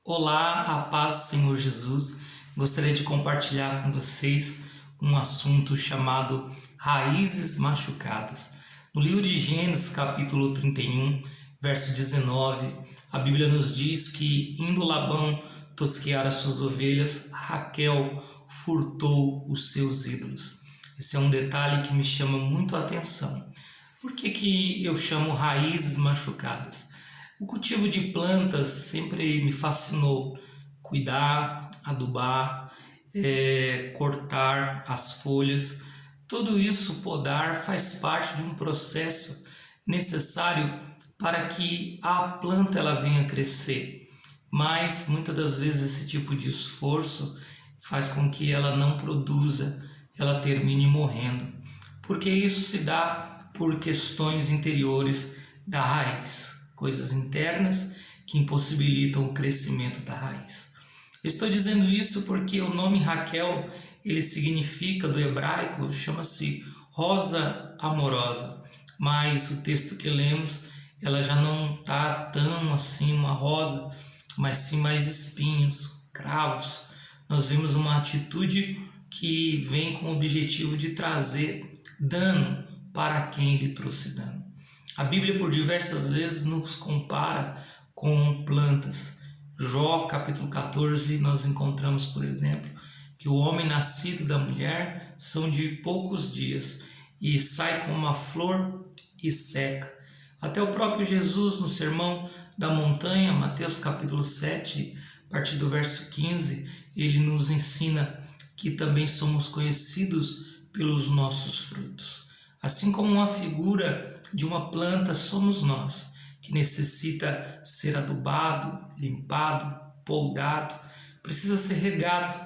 Olá, a paz do Senhor Jesus. Gostaria de compartilhar com vocês um assunto chamado raízes machucadas. No livro de Gênesis, capítulo 31, verso 19, a Bíblia nos diz que, indo Labão tosquear as suas ovelhas, Raquel furtou os seus ídolos. Esse é um detalhe que me chama muito a atenção. Por que eu chamo raízes machucadas? O cultivo de plantas sempre me fascinou. Cuidar, adubar, cortar as folhas, tudo isso, podar, faz parte de um processo necessário para que a planta ela venha crescer. Mas muitas das vezes esse tipo de esforço faz com que ela não produza, ela termine morrendo, porque isso se dá por questões interiores da raiz, coisas internas que impossibilitam o crescimento da raiz. Eu estou dizendo isso porque o nome Raquel, ele significa, do hebraico, chama-se rosa amorosa, mas o texto que lemos, ela já não está tão assim uma rosa, mas sim mais espinhos, cravos. Nós vemos uma atitude que vem com o objetivo de trazer dano para quem lhe trouxe dano. A Bíblia por diversas vezes nos compara com plantas. Jó, capítulo 14, nós encontramos, por exemplo, que o homem nascido da mulher são de poucos dias e sai como uma flor e seca. Até o próprio Jesus, no Sermão da Montanha, Mateus capítulo 7, a partir do verso 15, ele nos ensina que também somos conhecidos pelos nossos frutos. Assim como uma figura de uma planta somos nós, que necessita ser adubado, limpado, poldado, precisa ser regado.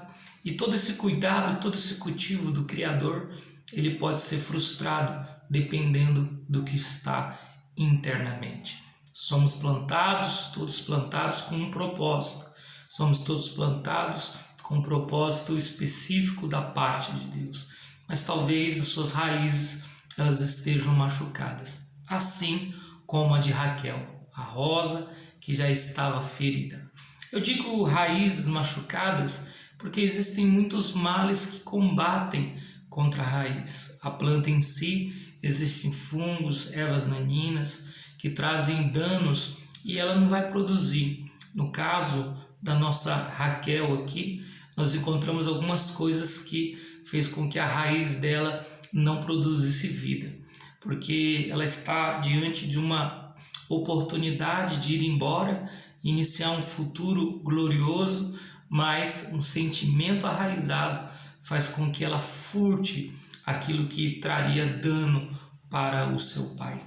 E todo esse cuidado, todo esse cultivo do Criador, ele pode ser frustrado dependendo do que está internamente. Somos plantados, todos plantados com um propósito. Somos todos plantados com um propósito específico da parte de Deus. Mas talvez as suas raízes elas estejam machucadas, assim como a de Raquel, a rosa que já estava ferida. Eu digo raízes machucadas porque existem muitos males que combatem contra a raiz. A planta em si, existem fungos, ervas daninhas que trazem danos e ela não vai produzir. No caso da nossa Raquel aqui, nós encontramos algumas coisas que fez com que a raiz dela não produzisse vida, porque ela está diante de uma oportunidade de ir embora, iniciar um futuro glorioso, mas um sentimento arraizado faz com que ela furte aquilo que traria dano para o seu pai.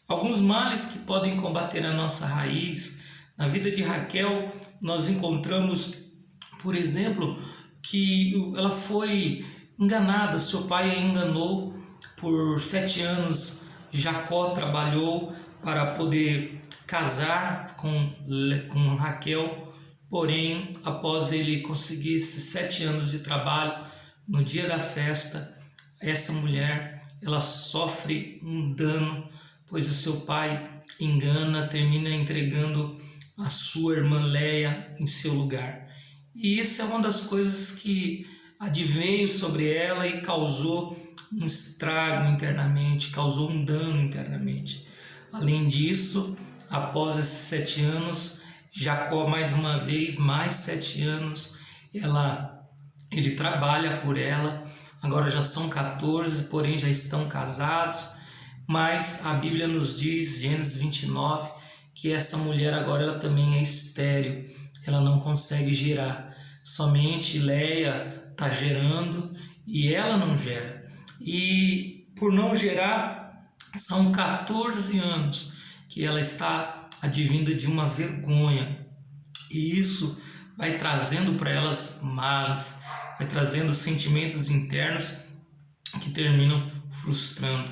Alguns males que podem combater a nossa raiz. Na vida de Raquel, nós encontramos, por exemplo, que ela foi enganada, seu pai a enganou. Por 7 anos, Jacó trabalhou para poder casar com Raquel, porém, após ele conseguir esses 7 anos de trabalho, no dia da festa, essa mulher ela sofre um dano, pois o seu pai engana, termina entregando a sua irmã Léia em seu lugar. E isso é uma das coisas que adveio sobre ela e causou um estrago internamente, causou um dano internamente. Além disso, após esses 7 anos, Jacó mais uma vez, mais 7 anos, ele trabalha por ela, agora já são 14, porém já estão casados, mas a Bíblia nos diz, Gênesis 29, que essa mulher agora ela também é estéril, ela não consegue gerar, somente Léia está gerando e ela não gera. E por não gerar, são 14 anos que ela está advinda de uma vergonha. E isso vai trazendo para elas males, vai trazendo sentimentos internos que terminam frustrando.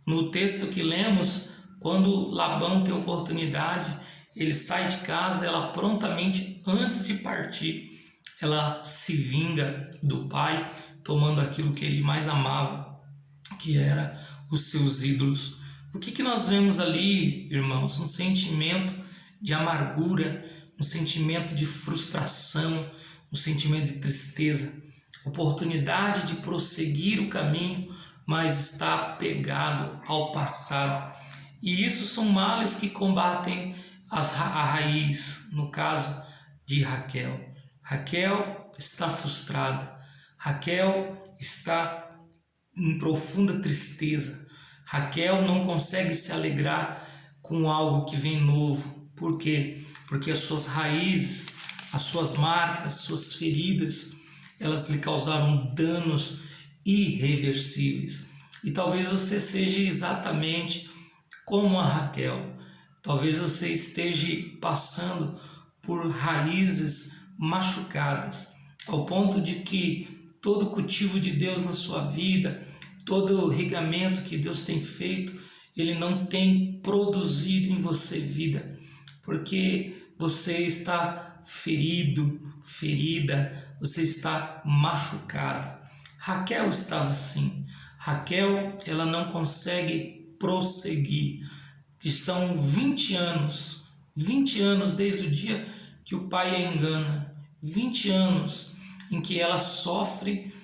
No texto que lemos, quando Labão tem oportunidade, ele sai de casa, ela prontamente, antes de partir, ela se vinga do pai, tomando aquilo que ele mais amava, que era os seus ídolos. O que nós vemos ali, irmãos? Um sentimento de amargura, um sentimento de frustração, um sentimento de tristeza, oportunidade de prosseguir o caminho, mas está apegado ao passado. E isso são males que combatem a raiz, no caso de Raquel. Raquel está frustrada, Raquel está em profunda tristeza. Raquel não consegue se alegrar com algo que vem novo. Por quê? Porque as suas raízes, as suas marcas, suas feridas, elas lhe causaram danos irreversíveis. E talvez você seja exatamente como a Raquel. Talvez você esteja passando por raízes machucadas, ao ponto de que todo o cultivo de Deus na sua vida, todo o regamento que Deus tem feito, ele não tem produzido em você vida, porque você está ferido, ferida, você está machucado. Raquel estava assim. Raquel, ela não consegue prosseguir, que são 20 anos desde o dia que o pai a engana, 20 anos em que ela sofre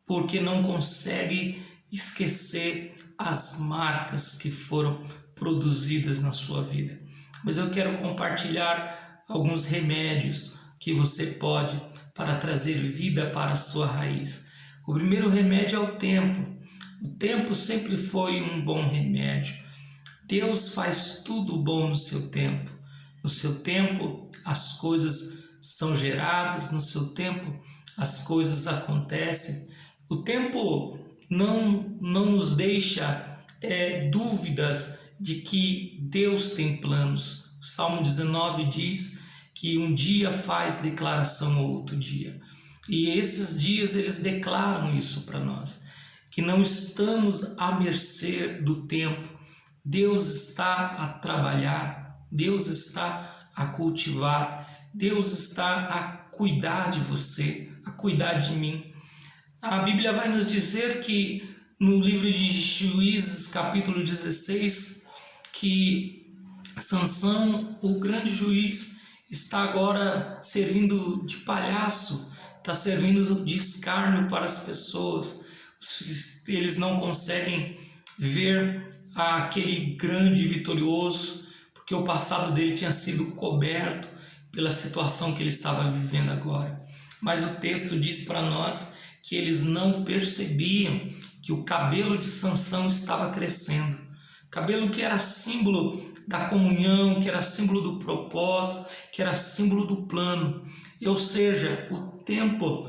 porque não consegue esquecer as marcas que foram produzidas na sua vida. Mas eu quero compartilhar alguns remédios que você pode para trazer vida para a sua raiz. O primeiro remédio é o tempo. O tempo sempre foi um bom remédio. Deus faz tudo bom no seu tempo. No seu tempo, as coisas são geradas, no seu tempo, as coisas acontecem. O tempo não nos deixa dúvidas de que Deus tem planos. O Salmo 19 diz que um dia faz declaração ao outro dia. E esses dias eles declaram isso para nós, que não estamos à mercê do tempo. Deus está a trabalhar, Deus está a cultivar, Deus está a cuidar de você, a cuidar de mim. A Bíblia vai nos dizer que no livro de Juízes, capítulo 16, que Sansão, o grande juiz, está agora servindo de palhaço, está servindo de escárnio para as pessoas. Eles não conseguem ver aquele grande vitorioso, porque o passado dele tinha sido coberto pela situação que ele estava vivendo agora. Mas o texto diz para nós que eles não percebiam que o cabelo de Sansão estava crescendo. Cabelo que era símbolo da comunhão, que era símbolo do propósito, que era símbolo do plano. Ou seja, o tempo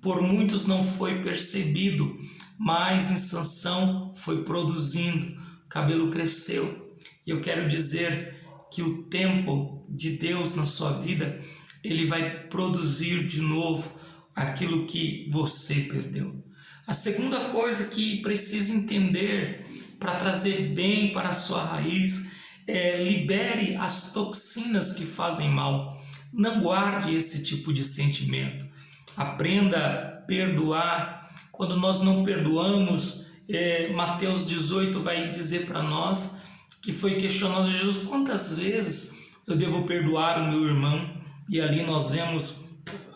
por muitos não foi percebido, mas em Sansão foi produzindo, o cabelo cresceu. E eu quero dizer que o tempo de Deus na sua vida, ele vai produzir de novo aquilo que você perdeu. A segunda coisa que precisa entender para trazer bem para a sua raiz é: libere as toxinas que fazem mal. Não guarde esse tipo de sentimento. Aprenda a perdoar. Quando nós não perdoamos, Mateus 18 vai dizer para nós que foi questionado a Jesus: quantas vezes eu devo perdoar o meu irmão? E ali nós vemos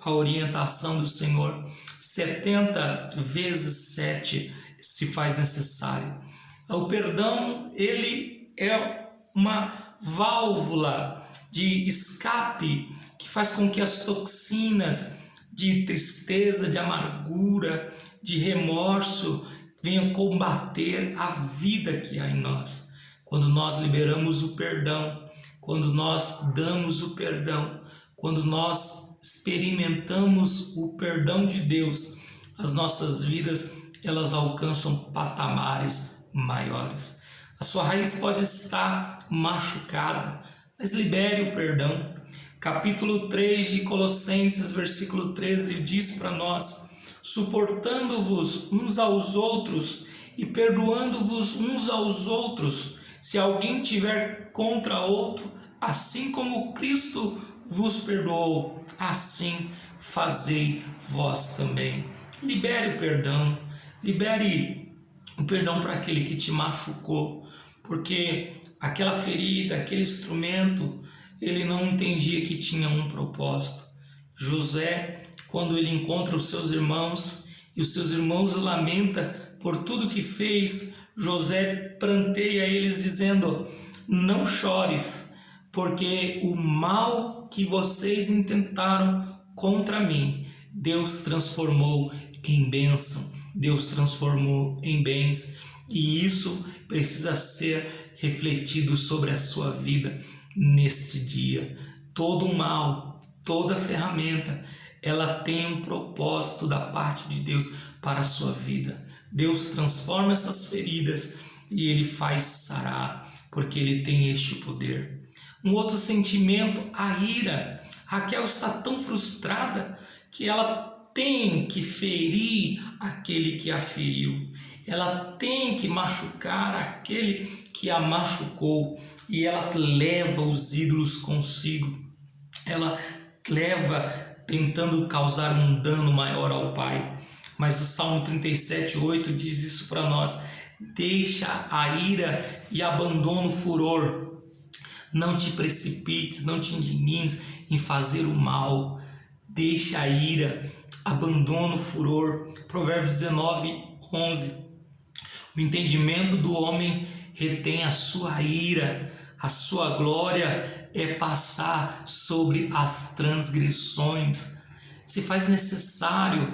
a orientação do Senhor: 70 vezes 7 se faz necessário. O perdão, ele é uma válvula de escape que faz com que as toxinas de tristeza, de amargura, de remorso venham combater a vida que há em nós. Quando nós liberamos o perdão, quando nós damos o perdão, quando nós experimentamos o perdão de Deus, as nossas vidas, elas alcançam patamares maiores. A sua raiz pode estar machucada, mas libere o perdão. Capítulo 3 de Colossenses, versículo 13, diz para nós: suportando-vos uns aos outros e perdoando-vos uns aos outros, se alguém tiver contra outro, assim como Cristo vos perdoou, assim fazei vós também. Libere o perdão, libere o perdão para aquele que te machucou, porque aquela ferida, aquele instrumento, ele não entendia que tinha um propósito. José, quando ele encontra os seus irmãos e os seus irmãos lamentam por tudo que fez, José pranteia eles dizendo: não chores, porque o mal que vocês intentaram contra mim, Deus transformou em bênção, Deus transformou em bens, e isso precisa ser refletido sobre a sua vida neste dia. Todo mal, toda ferramenta, ela tem um propósito da parte de Deus para a sua vida. Deus transforma essas feridas e Ele faz sarar, porque Ele tem este poder. Um outro sentimento, a ira. Raquel está tão frustrada que ela tem que ferir aquele que a feriu. Ela tem que machucar aquele que a machucou. E ela leva os ídolos consigo. Ela leva tentando causar um dano maior ao Pai. Mas o Salmo 37:8 diz isso para nós: deixa a ira e abandona o furor. Não te precipites, não te indignes em fazer o mal. Deixa a ira, abandona o furor. Provérbios 19:11. O entendimento do homem retém a sua ira, a sua glória é passar sobre as transgressões. Se faz necessário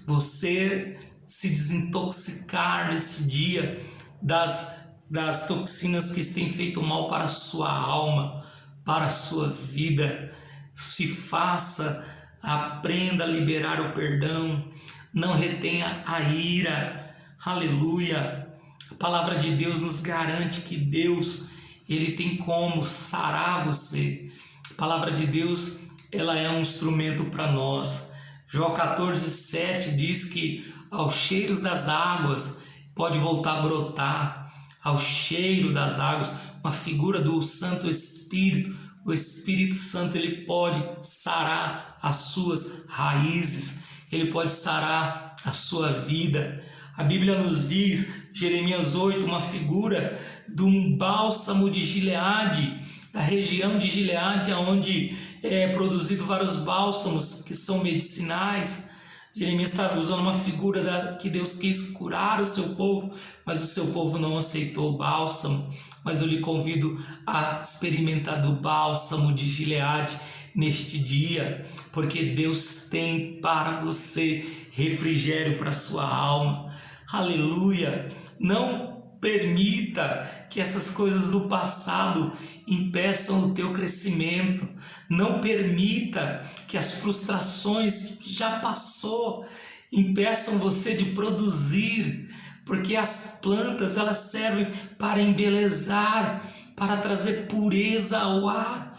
você se desintoxicar nesse dia das toxinas que têm feito mal para a sua alma, para a sua vida. Se faça, aprenda a liberar o perdão, não retenha a ira. Aleluia! A palavra de Deus nos garante que Deus, Ele tem como sarar você. A palavra de Deus, ela é um instrumento para nós. João 14:7 diz que aos cheiros das águas pode voltar a brotar. Ao cheiro das águas, uma figura do Santo Espírito. O Espírito Santo, ele pode sarar as suas raízes, ele pode sarar a sua vida. A Bíblia nos diz, Jeremias 8, uma figura de um bálsamo de Gileade, da região de Gileade, onde é produzido vários bálsamos que são medicinais. Jeremias estava usando uma figura que Deus quis curar o seu povo, mas o seu povo não aceitou o bálsamo. Mas eu lhe convido a experimentar do bálsamo de Gileade neste dia, porque Deus tem para você refrigério para a sua alma. Aleluia! Não permita que essas coisas do passado impeçam o teu crescimento. Não permita que as frustrações que já passou impeçam você de produzir, porque as plantas, elas servem para embelezar, para trazer pureza ao ar.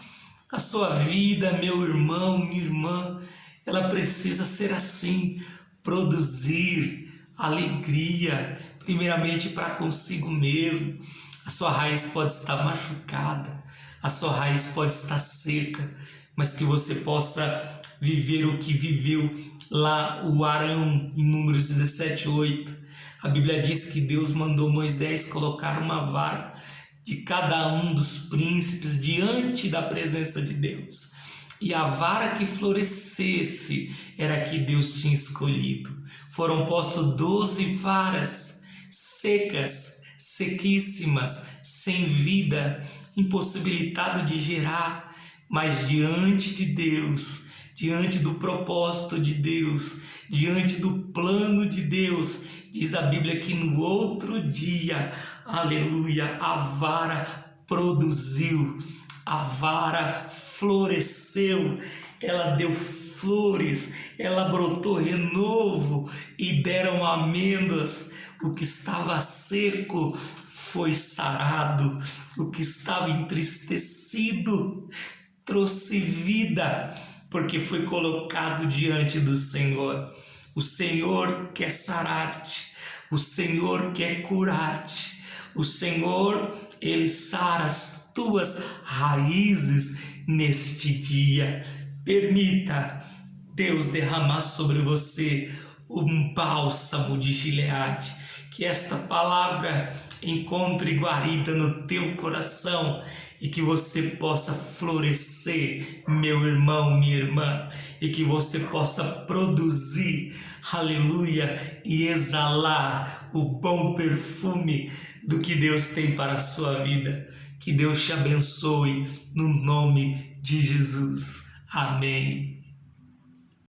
A sua vida, meu irmão, minha irmã, ela precisa ser assim, produzir alegria, primeiramente para consigo mesmo. A sua raiz pode estar machucada, a sua raiz pode estar seca, mas que você possa viver o que viveu lá o Arão, em Números 17:8. A Bíblia diz que Deus mandou Moisés colocar uma vara de cada um dos príncipes diante da presença de Deus. E a vara que florescesse era a que Deus tinha escolhido. Foram postas 12 varas secas, sequíssimas, sem vida, impossibilitado de gerar, mas diante de Deus, diante do propósito de Deus, diante do plano de Deus, diz a Bíblia que no outro dia, aleluia, a vara produziu, a vara floresceu, ela deu flores, ela brotou renovo e deram amêndoas. O que estava seco foi sarado, o que estava entristecido trouxe vida, porque foi colocado diante do Senhor. O Senhor quer sarar-te, o Senhor quer curar-te, o Senhor, Ele sara as tuas raízes neste dia. Permita Deus derramar sobre você um bálsamo de Gileade, que esta palavra encontre guarida no teu coração e que você possa florescer, meu irmão, minha irmã, e que você possa produzir, aleluia, e exalar o bom perfume do que Deus tem para a sua vida. Que Deus te abençoe no nome de Jesus. Amém.